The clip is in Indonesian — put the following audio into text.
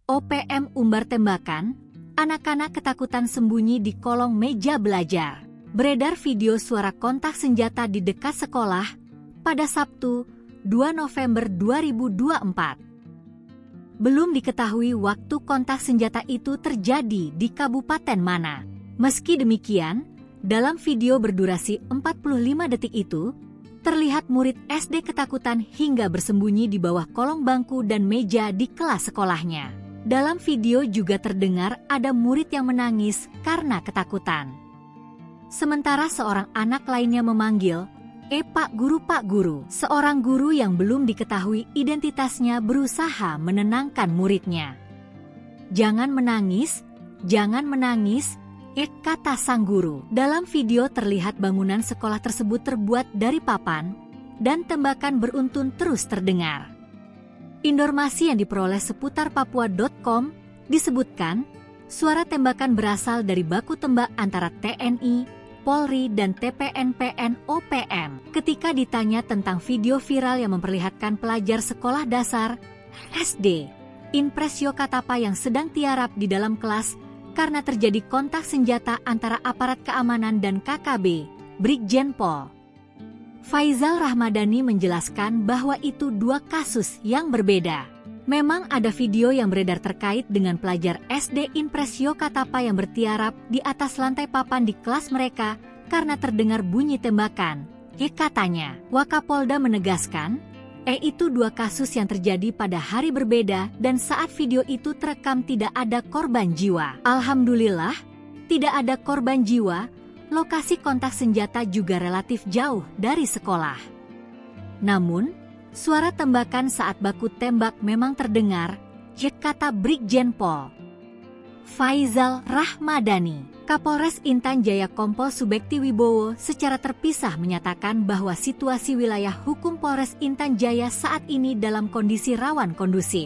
OPM umbar tembakan, anak-anak ketakutan sembunyi di kolong meja belajar. Beredar video suara kontak senjata di dekat sekolah pada Sabtu, 2 November 2024. Belum diketahui waktu kontak senjata itu terjadi di kabupaten mana. Meski demikian, dalam video berdurasi 45 detik itu, terlihat murid SD ketakutan hingga bersembunyi di bawah kolong bangku dan meja di kelas sekolahnya. Dalam video juga terdengar ada murid yang menangis karena ketakutan. Sementara seorang anak lainnya memanggil, Pak Guru, Pak Guru." Seorang guru yang belum diketahui identitasnya berusaha menenangkan muridnya. "Jangan menangis, jangan menangis," kata sang guru. Dalam video terlihat bangunan sekolah tersebut terbuat dari papan, dan tembakan beruntun terus terdengar. Informasi yang diperoleh seputar papua.com disebutkan, suara tembakan berasal dari baku tembak antara TNI, Polri, dan TPNPN OPM. Ketika ditanya tentang video viral yang memperlihatkan pelajar sekolah dasar SD Impresio Katapa yang sedang tiarap di dalam kelas karena terjadi kontak senjata antara aparat keamanan dan KKB, Brigjen Pol Faizal Rahmadani menjelaskan bahwa itu dua kasus yang berbeda. Memang ada video yang beredar terkait dengan pelajar SD Impresio Katapa yang bertiarap di atas lantai papan di kelas mereka karena terdengar bunyi tembakan. Katanya, Wakapolda menegaskan, itu dua kasus yang terjadi pada hari berbeda dan saat video itu terekam tidak ada korban jiwa. Alhamdulillah, tidak ada korban jiwa. Lokasi kontak senjata juga relatif jauh dari sekolah. Namun, suara tembakan saat baku tembak memang terdengar, kata Brigjen Pol Faizal Rahmadani. Kapolres Intan Jaya Kompol Subekti Wibowo secara terpisah menyatakan bahwa situasi wilayah hukum Polres Intan Jaya saat ini dalam kondisi rawan kondusif.